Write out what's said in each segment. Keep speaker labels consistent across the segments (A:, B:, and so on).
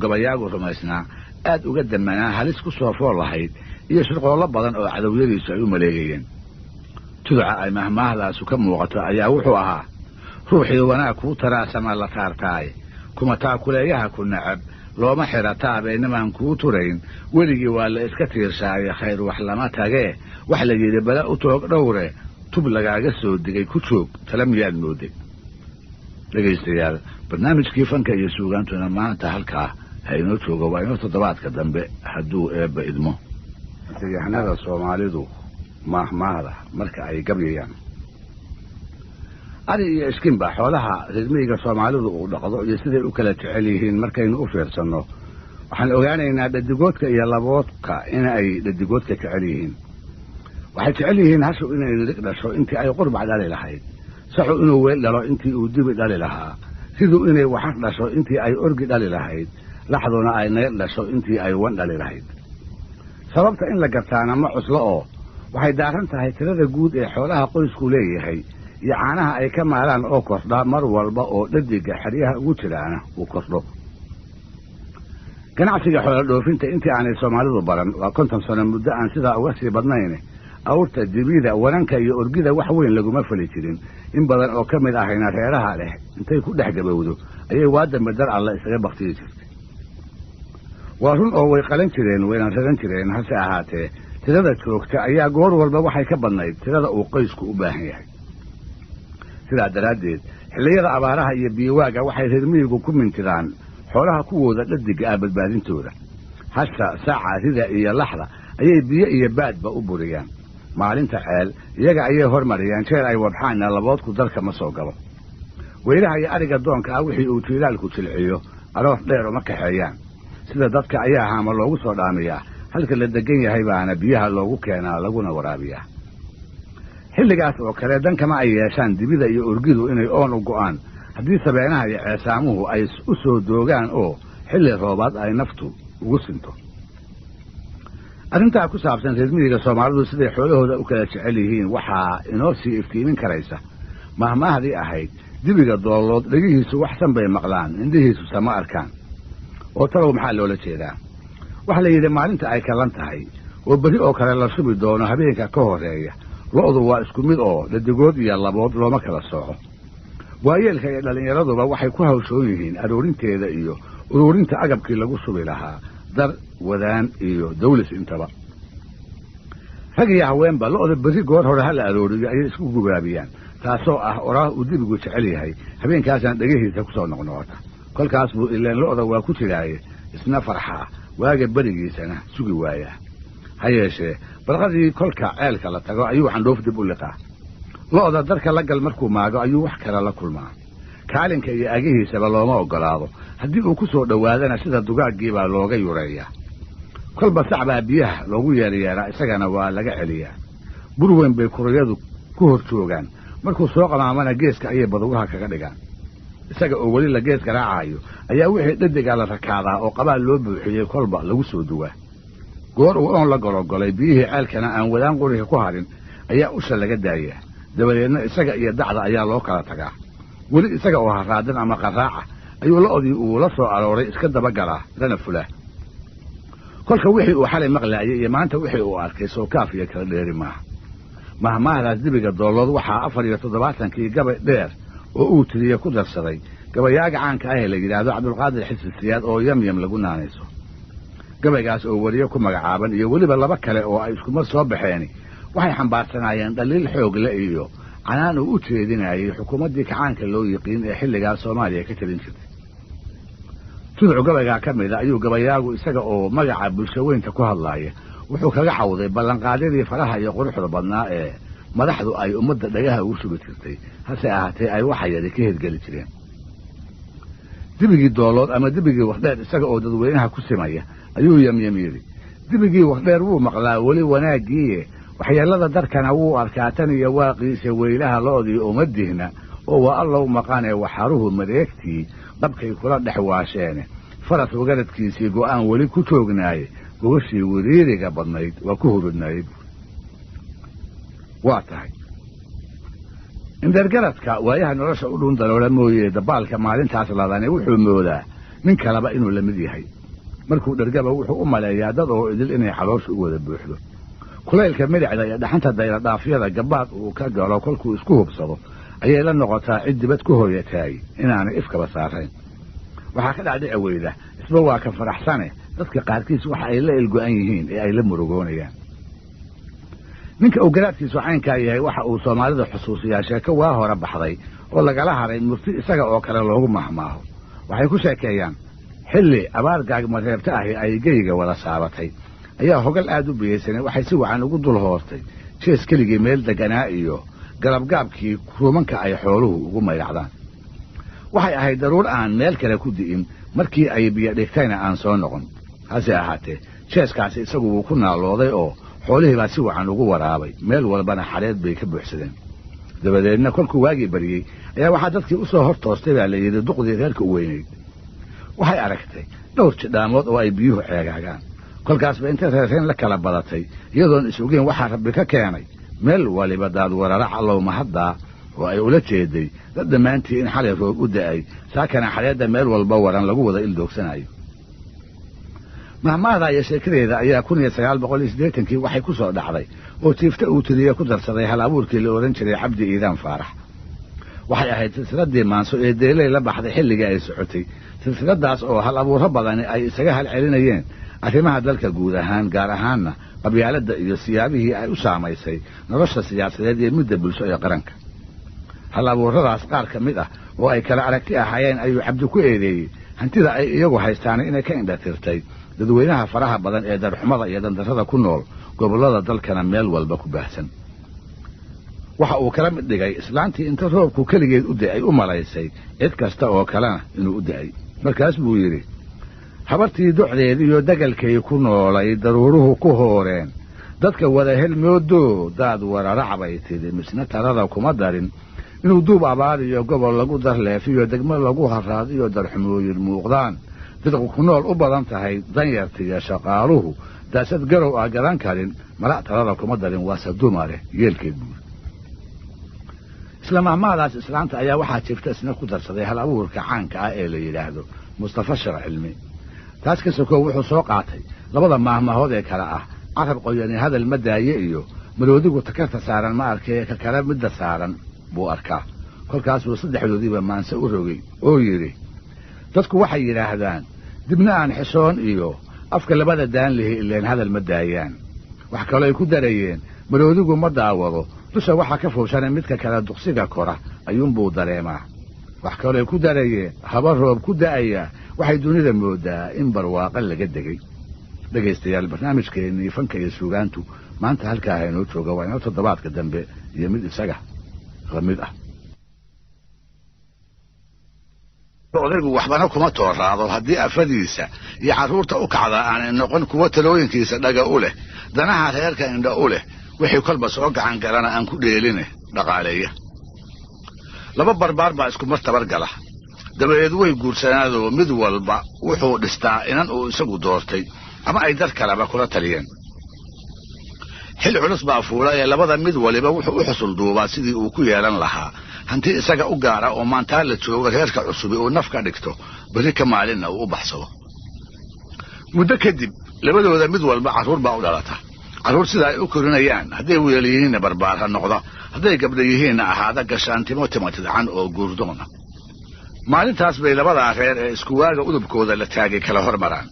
A: gabayaagu rumaysnaa aad uga damanaa halis ku soo fool lahayd iyo shirqoollo badan oo cadowyadiisu ay u maleegayeen tuduca ay mahmaahdaasu ka muuqato ayaa wuxuu ahaa ruuxii wanaag kuu taraasama la taartaay kuma taakuleeyaha ku nacab looma xirataa beenamaan kuu turayn weligii waa la iska tiirsaaye khayr wax lama tagee wax la yidhi bala u toog dhowre tub lagaaga soo digay ku joog tala miyaad mooday dhegaystayaal barnaamijkii fanka iyo suugaantuna maanta halkaa ha inoo joogo waa inoo toddobaadka dambe hadduu eebba idmo yahanada soomaalidu mahmaahda marka ay gabyayaan ari iyo iskinba xoolaha reermiyiga soomaalidu uu dhaqdo iyo siday u kala jecel yihiin markaynu u fiirsanno waxaan ogaanaynaa dhadigoodka iyo laboodka in ay dhadigoodka jecel yihiin waxay jecel yihiin hashu inay lig dhasho intii ay qurbac dhali lahayd saxu inuu weel dhalo intii uu dibi dhali lahaa siduu inay waxar dhasho intii ay orgi dhali lahayd laxduna ay neel dhasho intii ay wan dhali lahayd sababta in la gartaana ma cuslo oo waxay daaran tahay tirada guud ee xoolaha qoysku leeyahay iyo caanaha ay ka maalaan oo kordha mar walba oo dhadiga xeryaha ugu jiraana uu kordho ganacsiga xoola dhoofinta intii aanay soomaalidu baran waa 50 sano muddo aan sidaa uga sii badnayn awrta dibida wananka iyo orgida wax weyn laguma fali jirin in badan oo ka mid ahayna reeraha leh intay ku dhex gabowdo ayay waadamba dar alla isaga baktiyi jirtay waa run oo way qalan jireen wayna raran jireen hase ahaatee tirada joogta ayaa goor walba waxay ka badnayd tirada uu qoysku u baahan yahay sidaa daraaddeed xilliyada abaaraha iyo biyowaaga waxay reer miyigu ku mintiraan xoolaha kuwooda dhadiga ah badbaadintooda hasha saaca rida iyo laxda ayay biyo iyo baadba u buriyaan maalinta ceel iyaga ayay hormariyaan jeer ay wadxaana laboodku dalka ma soo galo weylaha iyo ariga doonka ah wixii uu jiilaalku jilciyo aroos dheer uma kaxeeyaan sida dadka ayaa haama loogu soo dhaamiyaa halka la degan yahay baana biyaha loogu keenaa laguna waraabiyaa xilligaas oo kale dan kama ay yeeshaan dibida iyo orgidu inay oon u go'aan haddii sabeenaha iyo ceesaamuhu ay u soo doogaan oo xilli roobaad ay naftu ugu sinto arrintaa ku saabsan reer miyiga soomaalidu siday xoolahooda u kala jecel yihiin waxaa inoo sii iftiimin karaysa mahmaahdii ahayd dibiga doollood dhegihiisu waxsan bay maqlaan indhihiisu sama arkaan oo talow maxaa loola jeedaa waxaa la yidhi maalinta ay kalan tahay oo berri oo kale la shubi doono habeenka ka horreeya lo'du waa isku mid oo dhadigood iyo labood looma kala sooco waayeelka iyo dhallinyaraduba waxay ku hawshoon yihiin aroorinteeda iyo uruurinta agabkii lagu shubi lahaa dar wadaan iyo dawlis intaba rag iyo haweenba lo'da berri goor hore ha la arooriyo ayay isku gubaabiyaan taasoo ah oraah uu dibigu jecel yahay habeenkaasaan dhegihiisa ku soo noqnoqota kolkaas buu ileen lo'da waa ku jiraaye isna farxaa waaga berigiisana sugi waayaa ha yeeshee barqadii kolka ceelka la tago ayuu xandhoof dib u liqaa lo'da darka la gal markuu maago ayuu wax kale la kulmaa kaalinka iyo agihiisaba looma oggolaado haddii uu ku soo dhowaadana sida dugaaggiibaa looga yureeyaa kolba sacbaa biyaha loogu yeeryeeraa isagana waa laga celiyaa bur weyn bay kurayadu ku hor joogaan markuu soo qamaamana geeska ayay badugaha kaga dhigaan isaga oo weli la gees garaacayo ayaa wixii dhadigaa la rakaadaa oo qabaal loo buuxiyey kolba lagu soo duwaa goor uu oon la gologolay biyihii ceelkana aan wadaan quriga ku harin ayaa usha laga daayaa dabadeedna isaga iyo dacda ayaa loo kala tagaa weli isaga oo haraadan ama qaraaca ayuu lo'dii uu la soo arooray iska dabagalaa lana fulaa kolka wixii uu xalay maqlaayay iyo maanta wixii uu arkay soo kaaf iyo kala dheeri maaha mahmaahdaas dibiga doollood waxaa 74kii gabay dheer oo uu tiriye ku darsaday gabayaaga caanka ah ee la yidhaahdo cabdulqaadir xisi siyaad oo yamyam lagu naanayso gabaygaas oo wariyo ku magacaaban iyo weliba laba kale oo ay iskumar soo baxeen waxay xambaarsanaayeen dhaliil xoog le iyo canaan uu u jeedinayay xukuumaddii kacaanka loo yiqiin ee xilligaas soomaaliya ka talin jirtay tuducu gabaygaa ka mida ayuu gabayaagu isaga oo magaca bulshaweynta ku hadlaaya wuxuu kaga cawday ballanqaadyadii faraha iyo quruxda badnaa ee madaxdu ay ummadda dhagaha ugu sugi jirtay hase ahaatee ay waxayadi ka hirgeli jireen dibigii doollood ama dibigii wardheer isaga oo dadweynaha ku simaya ayuu yamyam yidhi dibigii wardheer wuu maqlaa weli wanaaggiiye waxyeellada darkana wuu arkaa tan iyo waaqiisa weylaha lo'dii uma dihna oo waa allow maqanee waxaruhu mareegtii dhabkay kula dhex waasheene faras wagaradkiisii go'aan weli ku joognaaye gogashii wiriiriga badnayd waa ku hurudnayd waa tahay indhergaradka waayaha nolosha u dhuun daloola mooye dabaalka maalintaas ladane wuxuu moodaa nin kaleba inuu la mid yahay markuu dhergaba wuxuu u maleeyaa dad oo idil inay caloosha u wada buuxdo kulaylka midicda iyo dhaxanta dayradhaafyada gabaad uu ka galo kolkuu isku hubsado ayay la noqotaa cid dibad ku hooyataay inaanay ifkaba saarayn waxaa ka dhacdhici weyda isba waa ka faraxsane dadka qaarkiis waxa ay la ilgo-an yihiin ee ay la murugoonayaan ninka uu garaadkiisu caynkaa yahay waxa uu soomaalida xusuusiyaa sheeko waa hore baxday oo lagala haray murti isaga oo kale loogu mahmaaho waxay ku sheekeeyaan xilli abaar gaagmareebta ahi ay geyga wada saabatay ayaa hogal aad u biyeysanay waxay si wacan ugu dul hoostay jees keligii meel deganaa iyo galabgaabkii ruumanka ay xooluhu ugu maydhacdaan waxay ahayd daruur aan meel kale ku di'in markii ay biyo dhigtayna aan soo noqon hase ahaatee jeeskaasi isagu wuu ku naalooday oo xoolihii baa si wacan ugu waraabay meel walbana xadheed bay ka buuxsadeen dabadeedna kolkuu waagii bariyey ayaa waxaa dadkii u soo hor toostay baa la yidhi duqdii reerka u weynayd waxay aragtay dhowr jidhaamood oo ay biyuhu ceegaagaan kolkaasba intay reereen la kala badatay iyadoon is-ogeyn waxaa rabbi ka keenay meel waliba daadwarara callow mahaddaa oo ay ula jeeday dad dhammaantii in xalay roob u da'ay saakana xadheedda meel walba waran lagu wada ildoogsanayo mahmaahda iyo sheekadeeda ayaa 1980kii waxay ku soo dhacday oo tiifta uu tiriye ku darsaday hal abuurkii la odhan jiray cabdi iidaan faarax waxay ahayd silsiladii maanso ee deelay la baxday xilligii ay socotay silsiladaas oo hal abuuro badani ay isaga halcelinayeen arrimaha dalka guud ahaan gaar ahaanna qabyaaladda iyo siyaabihii ay u saamaysay nolosha siyaasadeed iyo midda bulsho ee qaranka hal abuuradaas qaar ka mid ah oo ay kala aragti ahaayeen ayuu cabdi ku eedeeyey hantida ay iyagu haystaanay inay ka indhatirtay dadweynaha faraha badan ee darxumada iyo dandarrada ku nool gobollada dalkana meel walba ku baahsan waxa uu kala mid dhigay islaantii inta roobku keligeed u da'ay u malaysay cid kasta oo kalena inuu u da'ay markaas buu yidhi habartii docdeed iyo dagalkay ku noolay daruuruhu ku hooreen dadka wada helmoodoo daad wararac bay tidhi misna talada kuma darin inuu duub abaar iyo gobol lagu darleefiyo degmo lagu haraad iyo darxumooyin muuqdaan dadku ku nool u badan tahay danyartiga shaqaaluhu daasad garow ah gadan karin mala talada kuma darin waase dumare yeelkeed buuri isla mahmaadaas islaanta ayaa waxaa jirta isna ku darsaday hal abuurka caanka ah ee la yidhaahdo mustafa shar cilmi taas ka sokow wuxuu soo qaatay labada maahmaahood ee kale ah carab qoyani hadal ma daaye iyo maroodigu takarta saaran ma arkee ka kale midda saaran buu arkaa kolkaasuu saddexdoodiiba maanse u rogay oo yidhi dadku waxay yidhaahdaan dibna aan xishoon iyo afka labada daan lihi ileen hadal ma daayaan wax kaloo ay ku darayeen maroodigu ma daawado dusha waxaa ka fuushana midka kale duqsiga kora ayuunbuu dareemaa wax kaloo ay ku darayeen haba roob ku da'ayaa waxay dunida moodaa in barwaaqa laga degay dhegaystayaal barnaamijkeennii fanka iyo suugaantu maanta halkaa haynoo jooga waa inoo toddobaadka dambe iyo mid isaga la mid ah odaygu waxbana kuma tooraado haddii afadiisa iyo carruurta u kacda aanay noqon kuwa talooyinkiisa dhaga u leh danaha reerka indha u leh wixii kolba soo gacan galana aan ku dheeline dhaqaaleeya laba barbaar baa isku mar tabargala dabadeed way guursanaadoo mid walba wuxuu dhistaa inan uu isagu doortay ama ay dad kaleba kula taliyeen xil culus baa fuula ee labada mid waliba wuxuu u xusul duubaa sidii uu ku yeelan lahaa hanti isaga u gaara oo maantaa la jooga reerka cusubi uu naf ka dhigto berri ka maalinna uu u baxsado muddo kadib labadooda mid walba carruur baa u dhalata carruur sida ay u korinayaan hadday wiil yihiinna barbaar ha noqda hadday gabdha yihiinna ahaada gashaantimo timatidcan oo guurdoona maalintaas bay labadaa reer ee isku waaga udubkooda la taagay kala hormaraan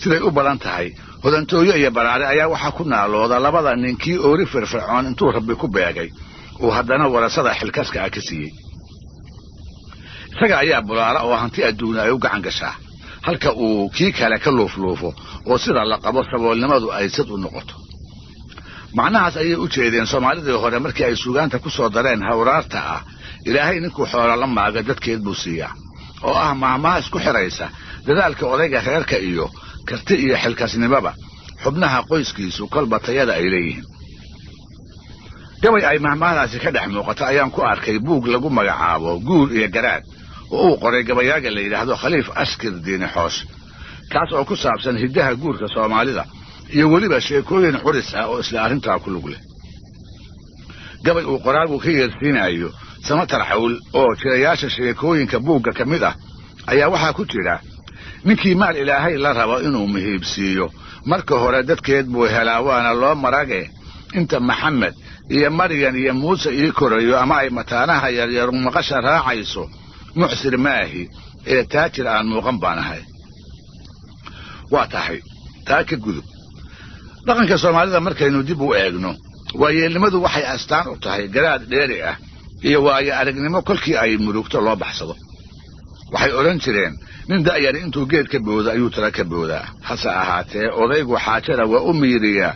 A: siday u badan tahay hodantooyo iyo baraare ayaa waxaa ku naalooda labada ninkii oori firfircoon intuu rabbi ku beegay uu haddana warasada xilkaska ah ka siiyey isaga ayaa bulaala oo hanti adduuna ay u gacan gashaa halka uu kii kale ka luufluufo oo sida la qabo saboolnimadu ay sad u noqoto macnahaas ayay u jeedeen soomaalidii hore markii ay suugaanta ku soo dareen hawraarta ah ilaahay ninkuu xoola la maaga dadkeed buu siiyaa oo ah maahmaha isku xidhaysa dadaalka odayga reerka iyo karti iyo xilkasnimaba xubnaha qoyskiisu kolba tayada ay leeyihiin gabay ay mahmahdaasi ka dhex muuqato ayaan ku arkay buug lagu magacaabo guur iyo garaad oo uu qoray gabayaaga la yidhaahdo khaliif askir diini xoosh kaas oo ku saabsan hiddaha guurka soomaalida iyo weliba sheekooyin curis ah oo isla arrintaa ku lug leh gabay uu qoraagu ka yeersiinayo samatar cawl oo jirayaasha sheekooyinka buugga ka mid ah ayaa waxaa ku jira ninkii maal ilaahay la rabo inuu muhiibsiiyo marka hore dadkeed buu helaa waana loo marage inta maxamed iyo maryan iyo muuse ii korayo ama ay mataanaha yaryar maqasha raacayso muxsir maahi ee taajir aan muuqan baan ahay waa tahay taa ka gudub dhaqanka soomaalida markaynu dib u eegno waayeelnimadu waxay astaan u tahay garaad dheeri ah iyo waayo aragnimo kolkii ay murugto loo baxsado waxay odhan jireen nin da'yari intuu geed ka booda ayuu tala ka boodaa hase ahaatee odaygu xaajada waa u miiriyaa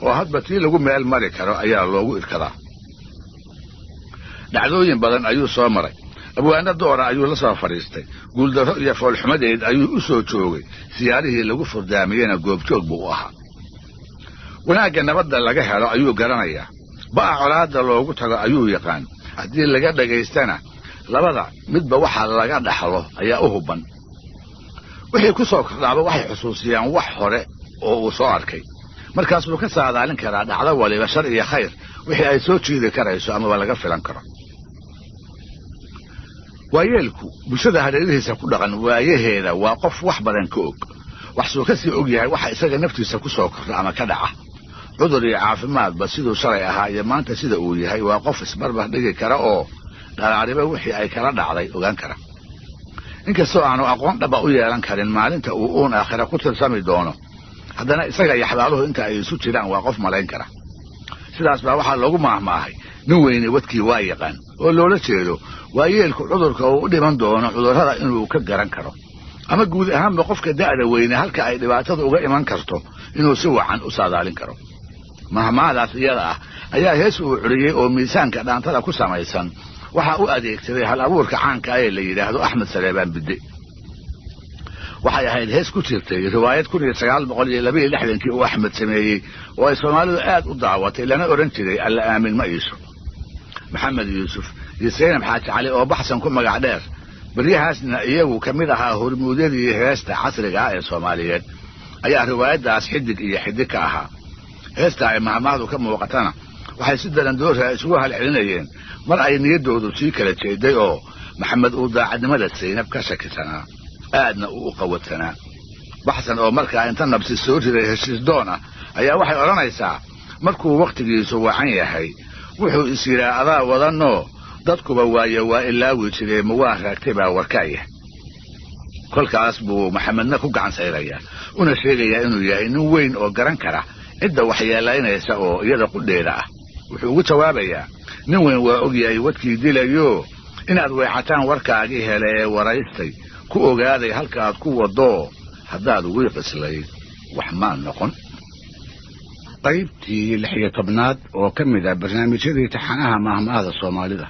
A: oo hadba tii lagu meel mari karo ayaa loogu irkadaa dhacdooyin badan ayuu soo maray abwaano doora ayuu la soo fadhiistay guuldarro iyo foolxumadeed ayuu u soo joogay siyaarihii lagu furdaamiyena goobjoog buu u ahaa wanaagga nabadda laga helo ayuu garanayaa ba'a colaadda loogu tago ayuu yaqaan haddii laga dhagaystana labada midba waxa laga dhaxlo ayaa u hubban wixii ku soo kordhaaba waxay xusuusiyaan wax hore oo uu soo arkay markaas buu ka saadaalin karaa dhacdo waliba shar iyo khayr wixii ay soo jiidi karayso amaba laga filan karo waayeelku bulshada hareerihiisa ku dhaqan waayaheeda waa qof wax badan ka og waxsuu ka sii og yahay waxa isaga naftiisa ku soo kordha ama ka dhaca cudur iyo caafimaadba siduu shalay ahaa iyo maanta sida uu yahay waa qof isbarbar dhigi kara oo dharaariba wixii ay kala dhacday ogaan kara inkastoo aanu aqoon dhaba u yeelan karin maalinta uu uun aakhira ku tirsami doono haddana isaga iyo xabaaluhu inta ay isu jiraan waa qof malayn kara sidaas baa waxaa loogu maahmaahay nin weyne wadkii waa yaqaan oo loola jeedo waayeelku cudurka uu u dhiman doono cudurrada inuu ka garan karo ama guud ahaanba qofka da'da weyne halka ay dhibaatada uga iman karto inuu si wacan u saadaalin karo mahmaadaas iyada ah ayaa hees uu curiyey oo miisaanka dhaantada ku samaysan waxaa u adeegsaday hal abuurka caanka ee la yidhaahdo axmed saleebaan bidde waxay ahayd hees ku jirtay riwaayad 1962 uu axmed sameeyey oo ay soomaalidu aad u daawatay lana odhan jiray alla aamin ma iisho maxamed yuusuf iyo saynab xaaji cali oo baxsan ku magac dheer baryahaasna iyagu ka mid ahaa hormuudyadii heesta casriga ah ee soomaaliyeed ayaa riwaayaddaas xidig iyo xidig ka ahaa heesta ay mahmaahdu ka muuqatana waxay si darandoora isugu halcelinayeen mar ay niyaddoodu sii kala jeeday oo maxamed uu daacadnimada saynab ka shakisanaa aadna uu u qawadsanaa baxsan oo markaa inta nabsi soo riday heshiis doon ah ayaa waxay odhanaysaa markuu wakhtigiisu wacan yahay wuxuu is yidhaa adaa wadanoo dadkuba waayo waa ilaawi jiree ma waa raagtay baa warkaaya kolkaas buu maxamedna ku gacan sayrayaa una sheegayaa inuu yahay nin weyn oo garan kara cidda waxyeelaynaysa oo iyada qudheeda ah wuxuu ugu jawaabayaa nin weyn waa og yahay wadkii dilayo inaad weexataan warkaagii hele ee waraystay ku ogaaday halkaaad ku wadoo haddaad wiiqislayd wax maan noqon qaybtii 16aad oo ka mid ah barnaamijyadii taxanaha mahmaahda soomaalida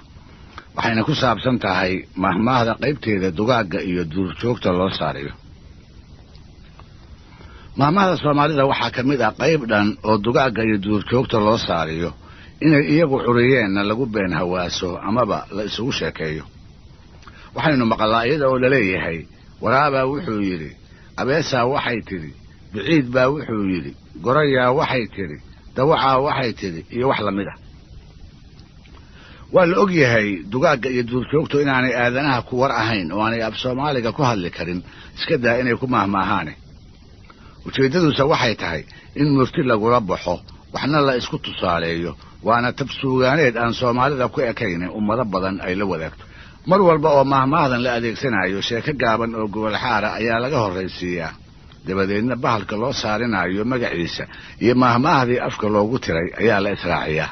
A: waxayna ku saabsan tahay mahmaahda qaybteeda dugaagga iyo duurjoogta loo saarayo mahmaahda soomaalida waxaa ka mid ah qayb dhan oo dugaagga iyo duurjoogta loo saarayo inay iyagu curiyeenna lagu been hawaaso amaba la isugu sheekeeyo waxaynu maqalnaa iyada oo laleeyahay waraabaa wuxuu yidhi abeesaa waxay tidhi biciid baa wuxuu yidhi gorayaa waxay tidhi dawacaa waxay tidhi iyo wax la mid ah waa la og yahay dugaagga iyo duurjoogtu inaanay aadanaha ku war ahayn oo aanay af soomaaliga ku hadli karin iska daa inay ku mahmaahaane ujeeddaduusa waxay tahay in murti lagula baxo waxna la isku tusaaleeyo waana tabsuugaaneed aan soomaalida ku ekaynin ummado badan ay la wadaagto mar walba oo mahmaahdan la adeegsanayo sheeko gaaban oo gobolxaara ayaa laga horraysiiyaa dabadeedna bahalka loo saarinayo magaciisa iyo mahmaahdii afka loogu tiray ayaa la israaciyaa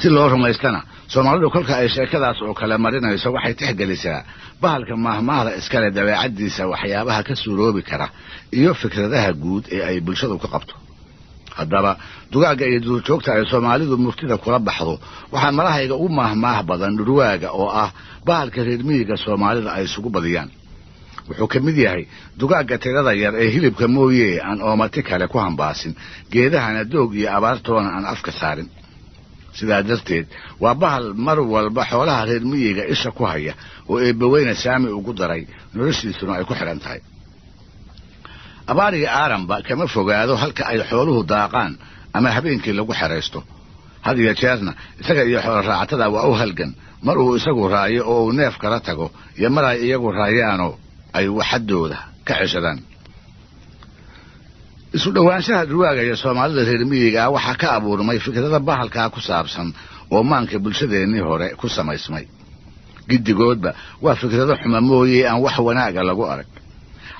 A: si loo rumaystana soomaalidu kolka ay sheekadaas oo kale marinayso waxay tixgelisaa bahalka mahmaahda iskale dabeecaddiisa waxyaabaha ka suuroobi kara iyo fikradaha guud ee ay bulshadu ka qabto haddaba dugaagga iyo duurjoogta ay soomaalidu murtida kula baxdo waxaa malahayga ugu mahmaah badan dhurwaaga oo ah bahalka reer miyiga soomaalida ay isugu badiyaan wuxuu ka mid yahay dugaagga tirada yar ee hilibka mooye aan oomati kale ku hambaasin geedahana doog iyo abaartoona aan afka saarin sidaa darteed waa bahal mar walba xoolaha reer miyiga isha ku haya oo eebbaweyne saami ugu daray noloshiisuna ay ku xidhan tahay abaariga aaranba kama fogaado halka ay xooluhu daaqaan ama habeenkii lagu xeraysto had iyo jeerna isaga iyo xoolo raacatada waa u halgan mar uu isagu raayo oo uu neef kala tago iyo mar ay iyagu raayaanoo ay waxadooda ka ceshadaan isu dhawaanshaha dhurwaaga iyo Soomaalida reer miyiga waxa ka abuurmay fikrada bahalka ku saabsan oo maanka bulshadeennii hore ku samaysmay gidigoodba waa fikrado xuma mooyee aan wax wanaaga lagu arag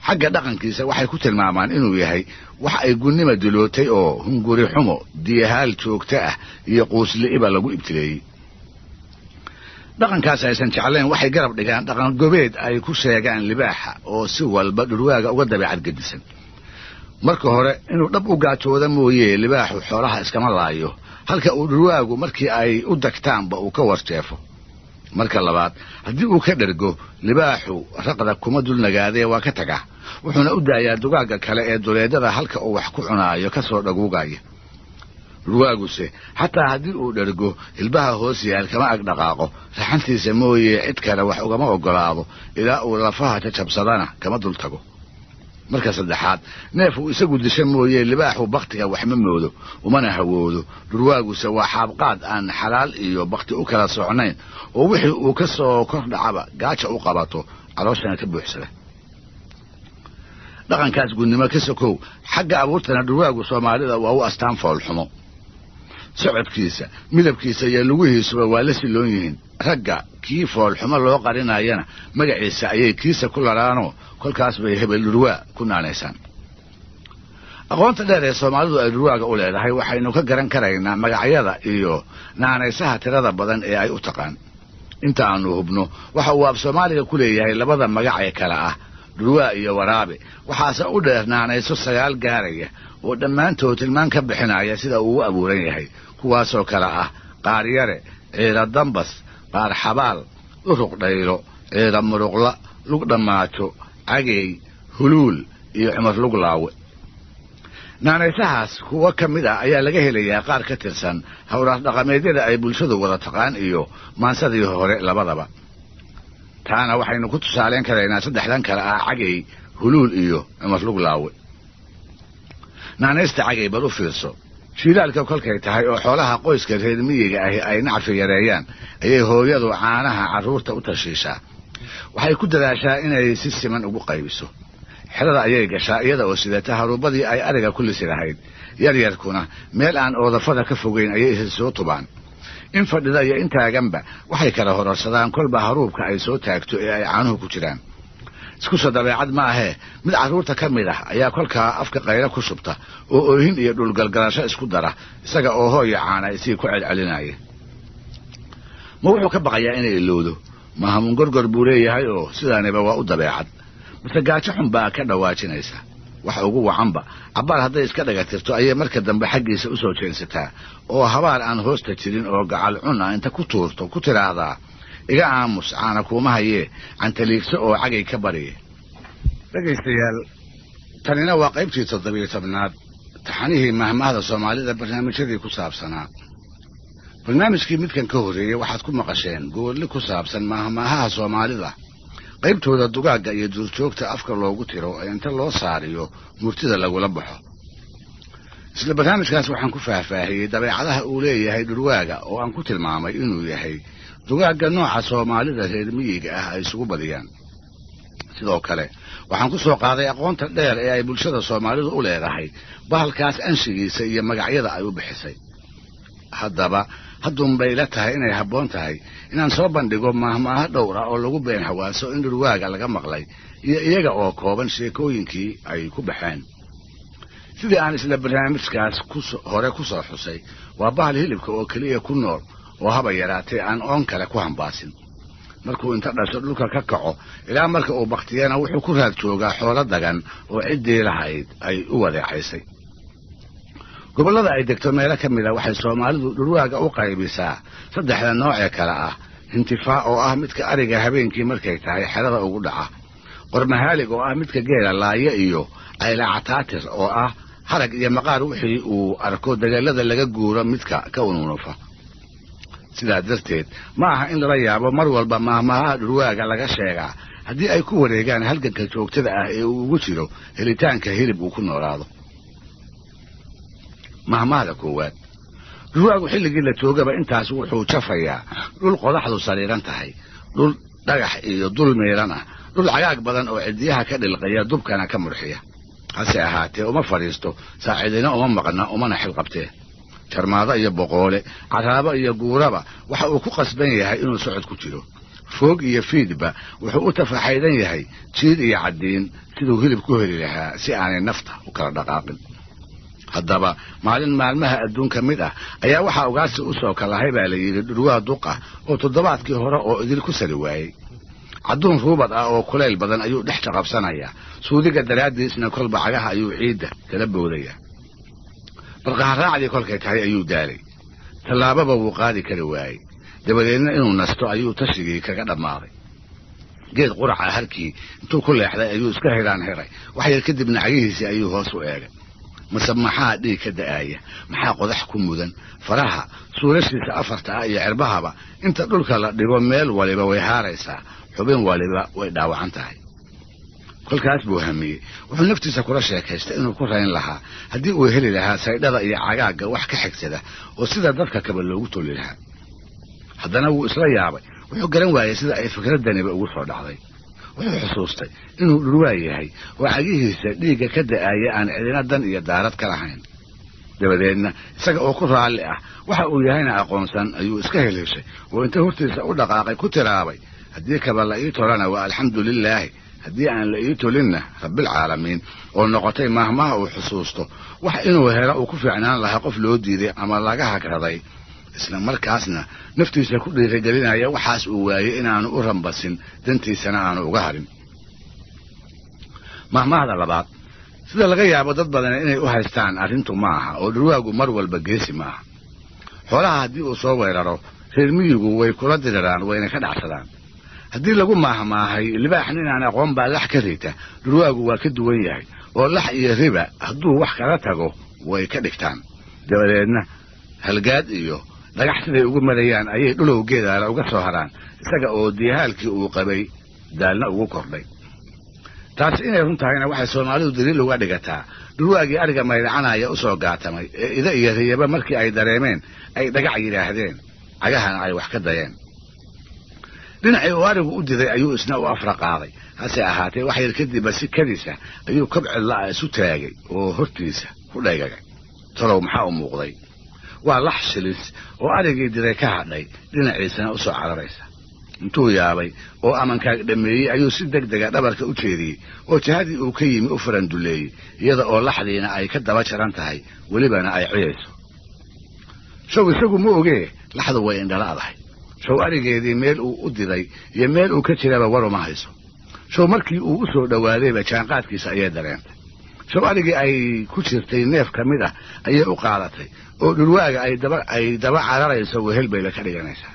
A: xagga dhaqankiisa waxay ku tilmaamaan inuu yahay wax ay gunnima dilootay oo hunguri xumo diyahaal joogta ah iyo quusliiba lagu ibtileeyay dhaqankaas aysan jeclayn waxay garab dhigaan dhaqan gobeed ay ku sheegaan libaaxa oo si walba dhurwaaga uga dabeecad gedisan marka hore inuu dhab u gaajooda mooyee libaaxu xoolaha iskama laayo halka uu dhurwaagu markii ay u dagtaanba uu ka warjeefo marka labaad haddii uu ka dhergo libaaxu raqda kuma dul nagaadee waa ka tagaa wuxuuna u daayaa dugaaga kale ee duleedada halka uu wax ku cunaayo ka soo dhaguugaya dhurwaaguse xataa haddii uu dhergo hilbaha hoos yaal kama ag dhaqaaqo raxantiisa mooyee cid kale wax ugama ogolaado ilaa uu lafaha jajabsadana kama dul tago marka saddexaad neef uu isagu disha mooyee libaaxu baktiga wax ma moodo umana hawoodo dhurwaaguse waa xaabqaad aan xalaal iyo bakti u kala socnayn oo wixii uu ka soo kor dhacaba gaaja u qabato calooshana ka buuxsada dhaqankaas gunnimo ka sokow xagga abuurtana dhurwaagu Soomaalida waa u astaan fool xumo socodkiisa midabkiisa iyo lugihiisuba waa la siloon yihiin ragga kii fool xumo loo qarinayana magaciisa ayay kiisa ku laraano kolkaas bay hebel dhurwaa ku naanaysaan aqoonta dheer ee Soomaalidu ay dhurwaaga u leedahay waxaynu ka garan karaynaa magacyada iyo naanaysaha tirada badan ee ay u taqaan inta aanu hubno waxa uu af Soomaaliga ku leeyahay labada magac ee kala ah dhurwaa iyo waraabe waxaase u dheer naanayso 9 gaaraya oo dhammaantood tilmaan ka bixinaya sida uu u abuuran yahay kuwaasoo kala ah qaaryare ciida dambas qaar xabaal uruq dhaylo ciida muruqla lug dhamaato cagey huluul iyo cumar lug laawe naanaysahaas kuwa ka mid ah ayaa laga helayaa qaar ka tirsan hawlaha dhaqameedyada ay bulshadu wada taqaan iyo maansadii hore labadaba taana waxaynu ku tusaaleyn karaynaa saddexdan kale ah cagey huluul iyo cumar lug laawe naanaysta cagey bal u fiirso shilaalka kolkay tahay oo xoolaha qoyska reer miyiga ah ay nacfi yareeyaan ayay hooyadu caanaha carruurta u tashiishaa waxay ku dadaashaa inay si siman ugu qaybiso xirada ayay gashaa iyada oo sidata haruubadii ay ariga ku lisi lahayd yaryarkuna meel aan oodafada ka fogeyn ayay isa soo tubaan in fadhida iyo in taaganba waxay kala hororsadaan kolba haruubka ay soo taagto ee ay caanuhu ku jiraan isku soo dabeecad ma ahee mid carruurta ka mid ah ayaa kolkaa afka qaylo ku shubta oo oohin iyo dhulgalgalasho isku dara isaga oo hooyo caana isii ku celcelinaya ma wuxuu ka baqayaa inay ilowdo mahamun gorgor buu leeyahay oo sidaaniba waa u dabeecad mase gaajo xun baa ka dhawaajinaysa wax ugu wacanba cabbaar hadday iska dhagatirto ayay marka dambe xaggiisa u soo jeensataa oo habaar aan hoosta jirin oo gacal cun ah inta ku tuurto ku tiraahdaa iga aamus caana kuuma hayee cantaliigso oo cagay ka bariye dhegaystayaal tanina waa qaybtii 17aad taxanihii mahmahda Soomaalida barnaamijyadii ku saabsanaa barnaamijkii midkan ka horeeyay waxaad ku maqasheen go'aal ku saabsan mahmahaha Soomaalida qaybtooda dugaaga iyo duurjoogta afka loogu tiro inta loo saariyo murtida lagula baxo isla barnaamijkaas waxaan ku faahfaahiyay dabeecadaha uu leeyahay dhurwaaga oo aan ku tilmaamay inuu yahay dugaaga nooca Soomaalida reer miyiga ah ay isugu badiyaan sidoo kale waxaan ku soo qaaday aqoonta dheer ee ay bulshada Soomaalidu u leedahay bahalkaas anshigiisa iyo magacyada ay u bixisay haddaba haddun bay la tahay inay habboon tahay inaan soo bandhigo mahmaaha dhowr ah oo lagu been hawaaso in dhurwaaga laga maqlay iyo iyaga oo kooban sheekooyinkii ay ku baxeen sidii aan isla barnaamijkaas hore ku soo xusay waa bahal hilibka oo kaliya ku nool oo haba yaraatee aan oon kale ku hambaasin markuu inta dhasho dhulka ka kaco ilaa marka uu baktiyana wuxuu ku raad joogaa xoolo dagan oo ciddii lahayd ay u wadeecaysay gobollada ay degto meelo ka mid ah waxay Soomaalidu dhurwaaga u qaybisaa saddexda nooc ee kala ah intifaa oo ah midka ariga habeenkii markay tahay xerada ugu dhaca qormahaalig oo ah midka geela laaya iyo aylacataatir oo ah harag iyo maqaar wixii uu arko dagaalada laga guuro midka ka unuunufa sidaa darteed ma aha in lala yaabo mar walba mahmaaha dhurwaaga laga sheegaa haddii ay ku wareegaan halganka joogtada ah ee uu ugu jiro helitaanka hilib uu ku noolaado mahmaahda koowaad dhurwaagu xilligii la joogaba intaas wuxuu jafayaa dhul qodaxdu sariiran tahay dhul dhagax iyo dul meelan ah dhul cagaag badan oo cidiyaha ka dhilqaya dubkana ka murxiya hase ahaatee uma fadhiisto saacidina uma maqna umana xil qabtee jarmaado iyo boqoole caraabo iyo guuraba waxa uu ku qasban yahay inuu socod ku jiro foog iyo fiidba wuxuu u tafaxaydan yahay jiid iyo caddiin siduu hilib ku heli lahaa si aanay nafta u kala dhaqaaqin haddaba maalin maalmaha adduunka mid ah ayaa waxaa ugaasi u soo kalahay baa la yidhi dhurwaa duq ah oo toddobaadkii hore oo idil ku sali waayey cadduun ruubad ah oo kulayl badan ayuu dhex jaqabsanayaa suudiga daraaddiisna kolba cagaha ayuu ciidda kala boodayaa balqaharaacdii kolkay tahay ayuu daalay tallaababa wuu qaadi kari waayey dabadeedna inuu nasto ayuu tashigii kaga dhammaaday geed quraca harkii intuu ku leexday ayuu iska hiraan hiray wax yar kadibna cagihiisii ayuu hoos u eegay mase maxaa dhiig ka da'aaya maxaa qodax ku mudan faraha suulashiisa afarta ah iyo cirbahaba inta dhulka la dhigo meel waliba way haaraysaa xubin waliba way dhaawacan tahay kolkaas buu hamiyey wuxuu naftiisa kula sheekaystay inuu ku rayn lahaa haddii uu heli lahaa saydhada iyo cagaagga wax ka xigsada oo sida dadka kaba loogu toli lahaa haddana wuu isla yaabay wuxuu garan waayey sida ay fikraddaniba ugu soo dhacday wuxuu xusuustay inuu dhurwaa yahay oo cagihiisa dhiigga ka da'aaya aan cidina dan iyo daarad ka lahayn dabadeedna isaga oo ku raalli ah waxa uu yahayna aqoonsan ayuu iska helheshay oo inta hortiisa u dhaqaaqay ku tiraabay haddii kaba la ii tolana waa alxamdu lilaahi haddii aan la ii tolinna rabbilcaalamiin oo noqotay maahmaha uu xusuusto wax inuu helo uu ku fiicnaan lahaa qof loo diiday ama laga hagraday isla markaasna naftiisa ku dhiirigelinaya waxaas uu waayey inaanu u rambasin dantiisana aanu uga harin mahmahda labaad sida laga yaabo dad badan inay u haystaan arrintu ma aha oo dhurwaagu mar walba geesi ma aha xoolaha haddii uu soo weeraro reer miyigu way kula diriraan wayna ka dhacsadaan haddii lagu maahmaahay libaaxna inaan aqoon baa lax ka rita dhurwaagu waa ka duwan yahay oo lax iyo riba hadduu wax kala tago way ka dhigtaan dabadeedna halgaad iyo dhagax siday ugu marayaan ayay dhulowgeedaala uga soo haraan isaga oo diyahaalkii uu qabay daalna ugu kordhay taasi inay run tahayna waxay soomaalidu daliil uga dhigataa dhurwaagii ariga maydacanaya u soo gaatamay ee ida iyo riyaba markii ay dareemeen ay dhagax yidhaahdeen cagahana ay wax ka dayeen dhinacii uu arigu u diday ayuu isna u afra qaaday hase ahaatee wax yar kadibba si kadisa ayuu kabcidla'a isu taagay oo hortiisa ku dhaygagay talow maxaa u muuqday waa lax shilis oo arigii diray ka hadhay dhinaciisana u soo cararaysa intuu yaabay oo amankaag dhammeeyey ayuu si deg dega dhabarka u jeediyey oo jihadii uu ka yimi u faranduleeyey iyada oo laxdiina ay ka daba jaran tahay welibana ay ciyayso show isagu ma ogee laxdu way indhala'dahay show arigeedii meel uu u diday iyo meel uu ka jiraba war uma hayso show markii uu u soo dhowaadayba jaanqaadkiisa ayay dareentay show arigii ay ku jirtay neef ka mid ah ayay u qaadatay oo dhurwaaga ay daba cararayso wehel bay la ka dhiganaysaa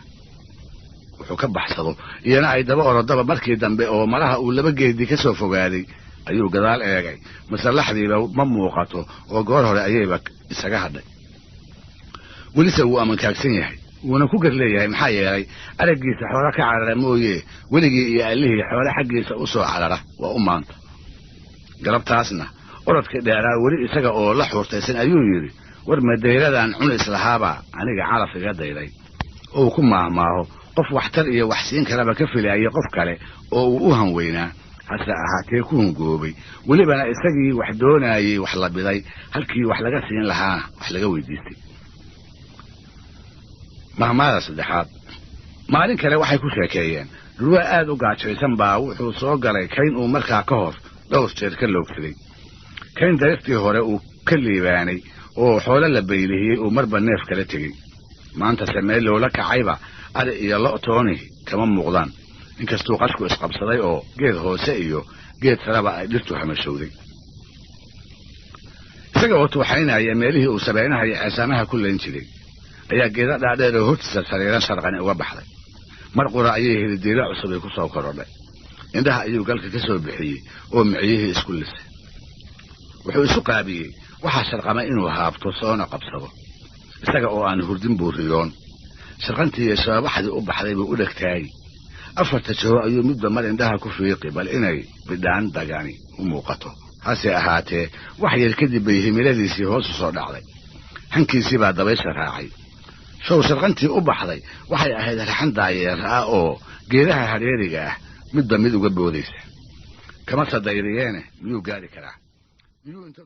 A: wuxuu ka baxsado iyana ay daba orodaba markii dambe oo malaha uu laba geedii ka soo fogaaday ayuu gadaal eegay masalaxdiiba ma muuqato oo goor hore ayayba isaga hadhay welise wuu amankaagsan yahay wuuna ku gar leeyahay maxaa yeelay araggiisa xoolo ka carara mooye weligii iyo allihii xoole xaggiisa u soo carara waa u maanta galabtaasna orodkii dheeraa weli isaga oo la xuurtaysan ayuu yidhi war madayradan cun islahaabaa aniga calaf iga dayday oo uu ku maahmaaho qof waxtar iyo wax siin karaba ka filaayay qof kale oo uu u hanweynaa hase ahaatee ku hungoobay welibana isagii wax doonaayey wax la biday halkii wax laga siin lahaana wax laga weydiistay mahmaada saddexaad maalin kale waxay ku sheekeeyeen dhurwaa aad u gaajaysan baa wuxuu soo galay kayn uu markaa ka hor dhowr jeer ka loogsaday kayn dariiqtii hore uu ka liibaanay oo xoolo la baylihiyey uu marba neef kala tegey maantase meel loola kacayba ari iyo lo' kama muuqdaan inkastuu qashku isqabsaday oo geed hoose iyo geed saraba ay dhirtu hamashowday isaga oo tuuxaynaya meelihii uu sabeynaha iyo ceesaamaha ku layn jiray ayaa geeda dhaadheer oo hortiisa sariiran sharqani uga baxday mar qura ayay helidiilo cusub ay ku soo korodhay indhaha ayuu galka ka soo bixiyey oo miciyihii isku lisay wuxuu isu qaabiyey waxaa sharqamay inuu haabto soona qabsado isaga oo aan hurdin buuriyoon sharqantii iyo shababaxdii u baxday buu u dhegtaayey afarta jaho ayuu midba mar indhaha ku fiiqi bal inay bidhaan dagani u muuqato hase ahaatee wax yar kadib bay himiladiisii hoos u soo dhacday hankiisii baa dabaysha raacay show sharqantii u baxday waxay ahayd raxan daayeer ah oo geedaha hareeriga ah midba mid uga boodaysa kama sadayriyeene miyuu gaari karaa miyuu inta